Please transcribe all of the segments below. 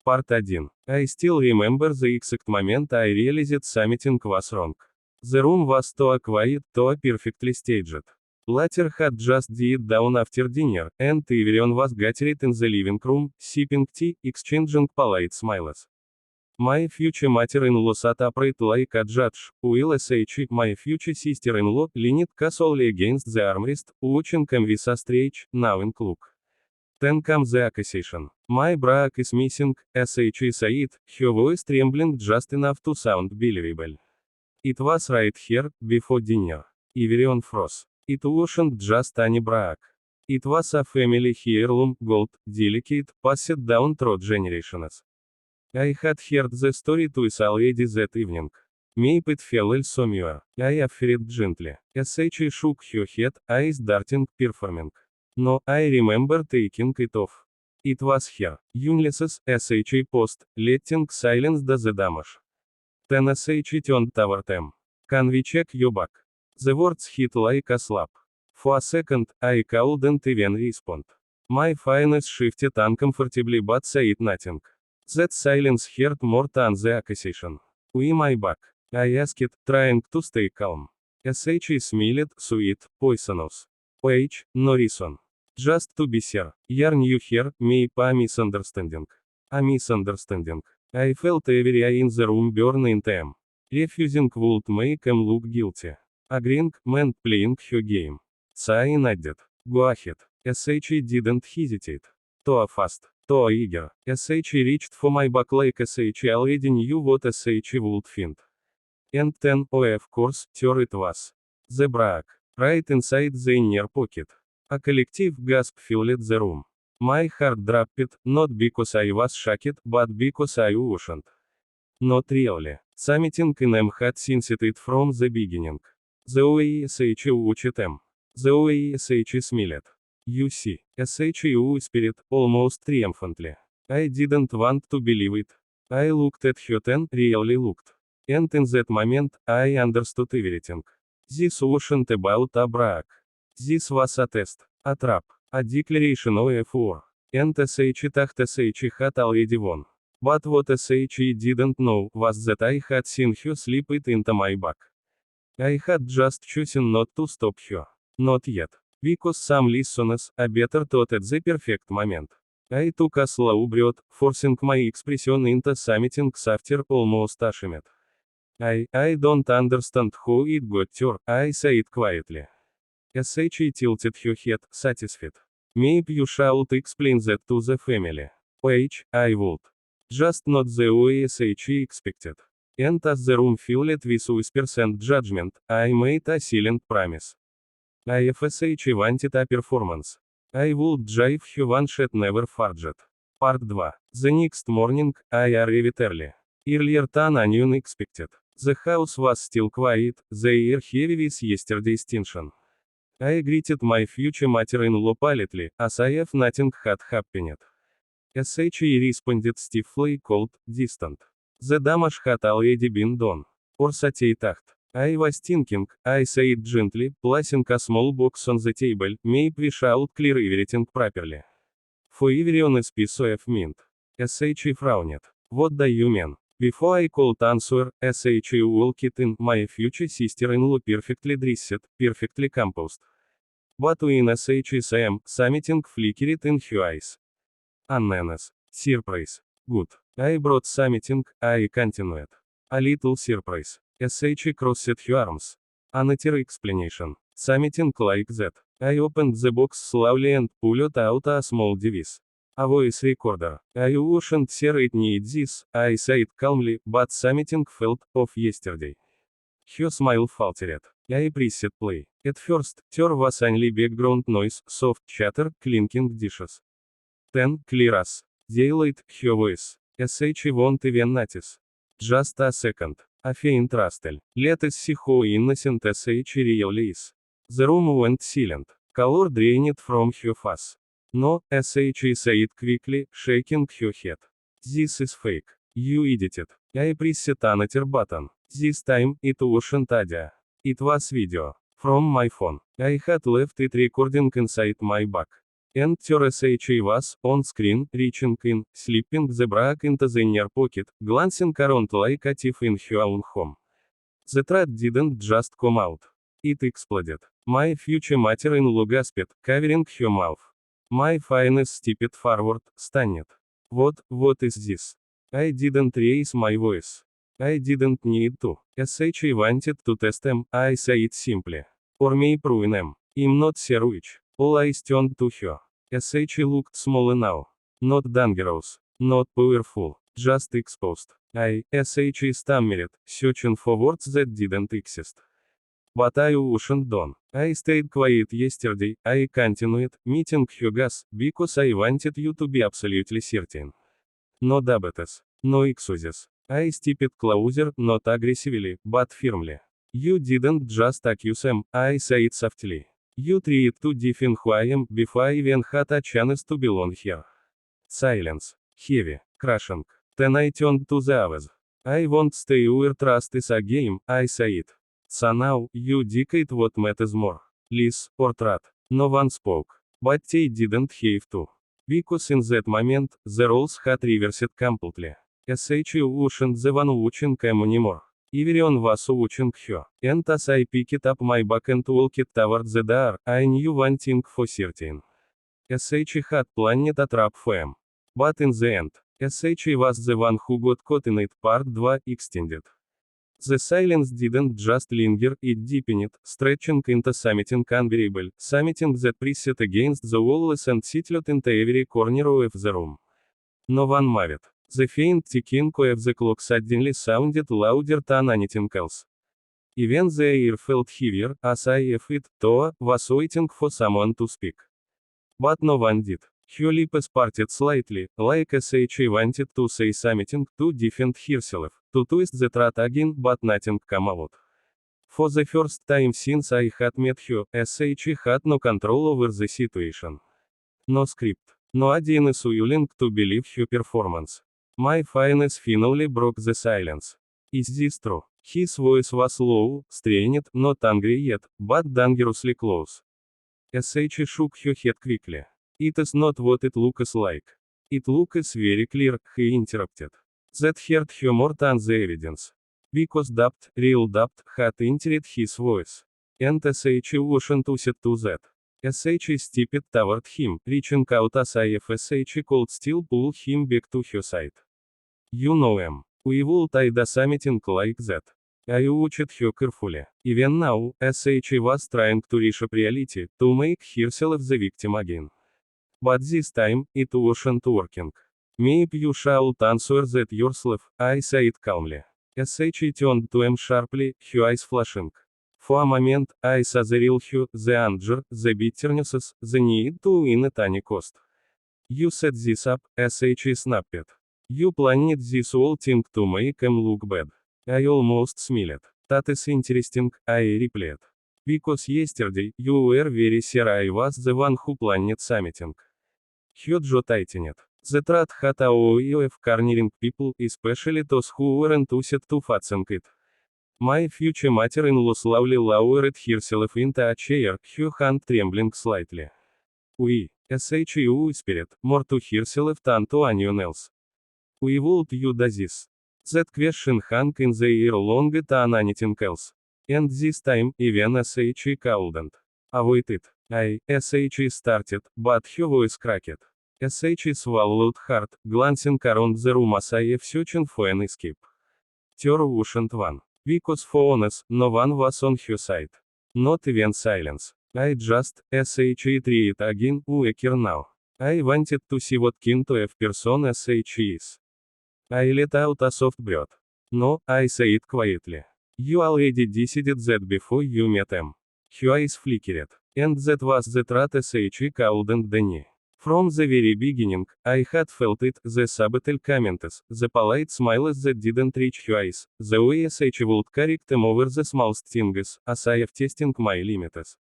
Part 1. I still remember the exact moment I realized something was wrong. The room was too quiet, too perfectly staged. Later had just died down after dinner, and everyone was gathered in the living room, sipping tea, exchanging polite smiles. My future mother-in-law sat upright like a judge, while my future sister-in-law leaned casually against the armrest, watching me with a strange, knowing look. Then comes the accusation. My bra is missing, said, her voice trembling just enough to sound believable. It was right here, before dinner. Everyone froze. It wasn't just any bra. It was a family heirloom, gold, delicate, passed down through generations. I had heard the story twice already that evening. Maybe it fell somewhere. I offered gently. She shook her head, eyes darting, performing. No, I remember taking it off. It was here. Useless, paused, letting silence do the damage. Then turned toward them. Can we check your back? The words hit like a slap. For a second, I couldn't even respond. My face shifted uncomfortably but said nothing. That silence hurt more than the accusation. Why my back? I asked, trying to stay calm. Smiled, sweet, poisonous. Page, no reason. Just to be sure. You're new here, maybe a misunderstanding. A misunderstanding. I felt every eye in the room burn in them. Refusing would make him look guilty. Agreeing meant playing her game. So I nodded. Go ahead. Didn't hesitate. Too fast. Too eager. Reached for my back like already knew what would find. And then, oh of course, there it was. The bra. Right inside the inner pocket. A collective gasp filled the room. My heart dropped, not because I was shocked, but because I wasn't. Not really. Something in them had sensed it from the beginning. The way watched them. The way smiled. You see, whispered, almost triumphantly. I didn't want to believe it. I looked at her then, really looked. And in that moment, I understood everything. This wasn't about a bra. This was a test, a trap, a declaration of war. And thought had already won. But what didn't know was that I had seen her slip it into my back. I had just chosen not to stop her. Not yet. Because some listeners, a better thought at the perfect moment. I took a slow breath, forcing my expression into something softer, almost ashamed. I don't understand how it got there, I said quietly. Tilted her head, satisfied. Maybe you should explain that to the family. Page, I would. Just not the way expected. And as the room filled with whispers and judgment, I made a silent promise. If wanted a performance, I would drive her one shot never forget. Part 2. The next morning, I arrived early. Earlier than anyone expected. The house was still quiet, the air heavy with yesterday's tension. I greeted my future mother-in-law politely, as if nothing had happened. Responded stiffly, cold, distant. The damage had already been done. Or so I thought. I was thinking, I said gently, placing a small box on the table, maybe we should clear everything properly. For everyone's peace of mind. Frowned. What do you mean? Before I could answer, walked in, my future sister-in-law perfectly dressed, perfectly composed. But when something flickered in her eyes. Anna's. Surprise. Good. I brought something, I continued. A little surprise. Crossed her arms. Another explanation. Something like that. I opened the box slowly and pulled out a small device. A voice recorder. I wasn't sure it needed this, I said calmly, but something felt off yesterday. Her smile faltered. I pressed play. At first, there was only background noise, soft chatter, clinking dishes. Then, clear as daylight, her voice. Won't even notice. Just a second. A faint rustle. Let us see how innocent really is. The room went silent. Color drained from her face. No, said quickly, shaking her head. This is fake. You edited. I pressed another button. This time, it wasn't audio. It was video. From my phone. I had left it recording inside my bag. And your SHA was, on screen, reaching in, slipping the bra into the inner pocket, glancing around like a thief in her own home. The threat didn't just come out. It exploded. My future mother-in-law gasped, covering her mouth. My finest stepped forward, stunned. What is this? I didn't raise my voice. I didn't need to. SHA wanted to test him, I say it simply. Or me proving him. I'm not sure which. All eyes turned to her. SHA looked small now. Not dangerous. Not powerful. Just exposed. SHA stammered, searching for words that didn't exist. But I wasn't done. I stayed quiet yesterday, I continued, meeting her guess, because I wanted you to be absolutely certain. No debates. No excuses. I stepped closer, not aggressively, but firmly. You didn't just accuse him, I said softly. You tried to define who I am before I even had a chance to belong here. Silence. Heavy. Crushing. Then I turned to the others. I won't stay where trust is a game, I said. So now, you dictate what matters more. Lies, or truth. No one spoke. But they didn't have to. Because in that moment, the roles had reversed completely. SHA wasn't the one watching him anymore. Everyone was watching her. And as I picked up my bag and walked toward the door, I knew one thing for certain. SHA had planned a trap for him. But in the end, SHA was the one who got caught in it. Part 2 extended. The silence didn't just linger, it deepened, stretching into something unbearable, something that pressed against the walls and settled into every corner of the room. No one moved. The faint ticking of the clock suddenly sounded louder than anything else. Even the air felt heavier, as if it, too, was waiting for someone to speak. But no one did. Her lips parted slightly, like SHA wanted to say something, to defend herself, to twist the truth again, but nothing came out. For the first time since I had met her, SHA had no control over the situation. No script. No audience willing to believe her performance. My finesse finally broke the silence. Is this true? His voice was low, strained, not angry yet, but dangerously close. SHA shook her head quickly. It is not what it looks like. It looks very clear, he interrupted. That hurt her more than the evidence. Because doubt, real doubt, had entered his voice. And SHA wasn't used to that. SHA stepped toward him, reaching out as if SHA could still pull him back to her side. You know him. We would do something like that. I watched her carefully. Even now, SHA was trying to reshape reality, to make herself the victim again. But this time, it wasn't working. Maybe you should answer that yourself, I said calmly. SHA turned to him sharply, her eyes flashing. For a moment, I saw the real her, the anger, the bitternesses, the need to win at any cost. You set this up, SHA snapped. You planned this whole thing to make him look bad. I almost smiled. That is interesting, I replied. Because yesterday, you were very sure I was the one who planned something. Her jaw tightened. The truth had a way of cornering people, especially those who weren't used to facing it. My future mother-in-law slowly lowered herself into a chair, her hand trembling slightly. We, SHA whispered, more to herself than to anyone else. We would you do this? That question hung in the air longer than anything else. And this time, even SHA couldn't avoid it. SHA started, but her voice cracked. SHA swallowed hard, glancing around the room as if searching for an escape. There wasn't one. Because for honest, no one was on her side. Not even silence. I just, SHA tried again, weaker now. I wanted to see what kind of person SHA is. I let out a soft breath. No, I said quietly. You already decided that before you met him. Her eyes flickered. And that was the truth SHA couldn't deny. From the very beginning, I had felt it, the subtle comments, the polite smiles that didn't reach her eyes, the way SHA would correct them over the smallest things, as if testing my limits.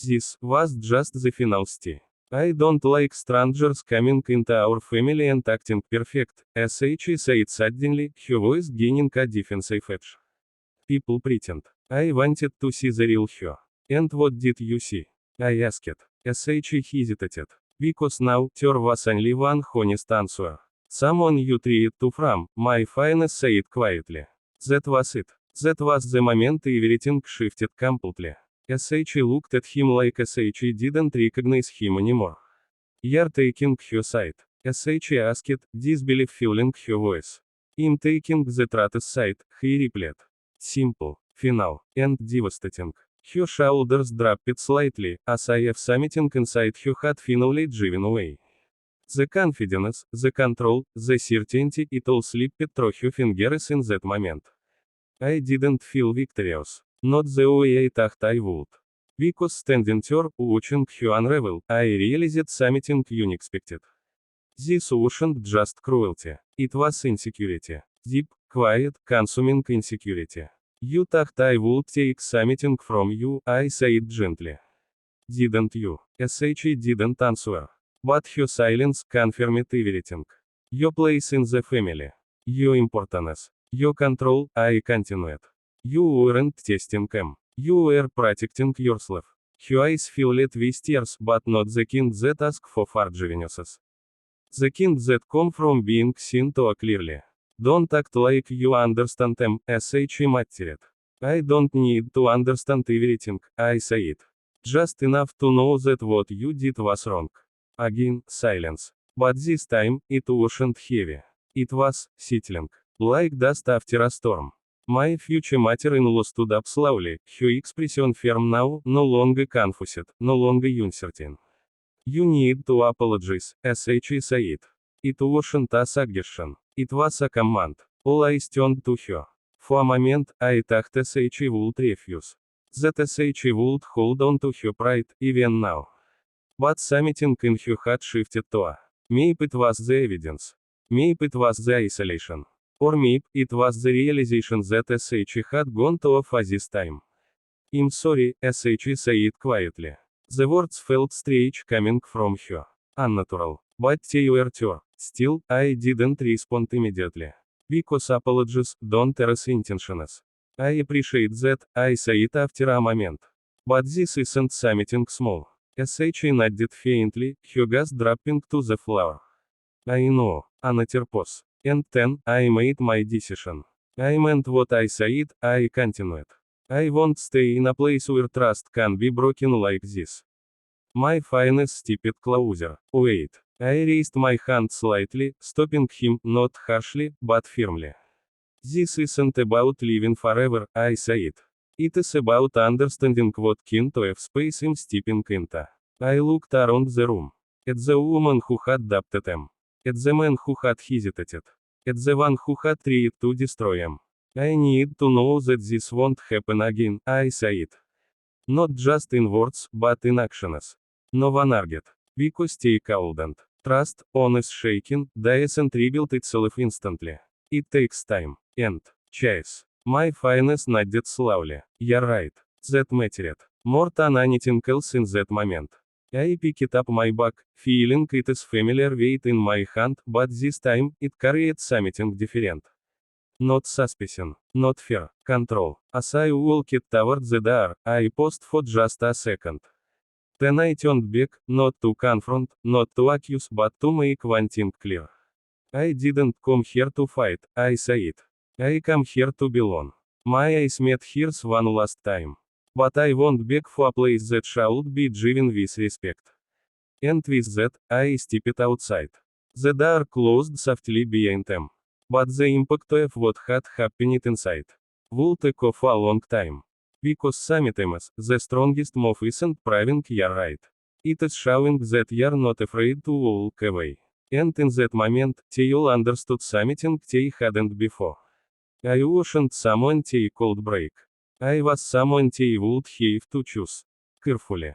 This was just the final stage. I don't like strangers coming into our family and acting perfect, SHA said suddenly, her voice gaining a defensive edge. People pretend. I wanted to see the real her. And what did you see? I asked. SHA hesitated. Because now, there was only one honest answer. Someone you treated to from, my finest said quietly. That was it. That was the moment everything shifted completely. SH looked at him like SH didn't recognize him anymore. You're taking her side. SH asked, disbelief filling her voice. I'm taking the truth's side, he replied. Simple, final, and devastating. Her shoulders dropped slightly, as if something inside her had finally driven away. The confidence, the control, the certainty, it all slipped through her fingers in that moment. I didn't feel victorious. Not the way I thought I would. Because standing there, watching her unravel, I realized something unexpected. This wasn't just cruelty. It was insecurity. Deep, quiet, consuming insecurity. You thought I would take something from you, I said gently. Didn't you? SH didn't answer. But her silence confirmed everything. Your place in the family. Your importance. Your control, I continued. You weren't testing him. You were protecting yourself. Her eyes filled with tears, but not the kind that ask for forgiveness. The kind that come from being seen too clearly. Don't act like you understand them, SH muttered. I don't need to understand everything, I said. Just enough to know that what you did was wrong. Again, silence. But this time, it wasn't heavy. It was settling. Like dust after a storm. My future mother-in-law stood up slowly, her expression firm now, no longer confused, no longer uncertain. You need to apologize, SH said. It wasn't a suggestion. It was a command. All eyes turned to her. For a moment, I thought SH would refuse. That SH would hold on to her pride, even now. But something in her had shifted to a. Maybe it was the evidence. Maybe it was the isolation. Or maybe it was the realization that SH had gone too off this time. I'm sorry, SH said quietly. The words felt strange coming from her. Unnatural. But they were true. Still, I didn't respond immediately. Because apologies don't erase intentions. I appreciate that, I said after a moment. But this isn't something small. SH nodded faintly, her gaze dropping to the floor. I know, another pause. And then, I made my decision. I meant what I said, I continued. I won't stay in a place where trust can be broken like this. My finest stepped closer. Wait. I raised my hand slightly, stopping him, not harshly, but firmly. This isn't about living forever, I said. It is about understanding what kind of space I'm stepping into. I looked around the room. At the woman who had doubted him. At the man who had hesitated. At the one who had tried to destroy him. I need to know that this won't happen again, I said. Not just in words, but in actions. No one argued. Because they couldn't. Trust, honest shaking, doesn't rebuild itself instantly. It takes time. And, chase. My finest nodded slowly. You're right. That mattered. More than anything else in that moment. I picked up my bag, feeling its familiar weight in my hand, but this time, it carried something different. Not suspicion, not fear, control. As I walked toward the door, I paused for just a second. Then I turned back, not to confront, not to accuse, but to make one thing clear. I didn't come here to fight, I said. I come here to belong. My eyes met hers one last time. But I won't beg for a place that should be driven with respect. And with that, I stepped outside. The door closed softly behind them. But the impact of what had happened inside would echo for a long time. Because sometimes, the strongest move isn't proving you're right. It is showing that you're not afraid to walk away. And in that moment, they all understood something they hadn't before. I wasn't someone they could break. I was someone they would have to choose carefully.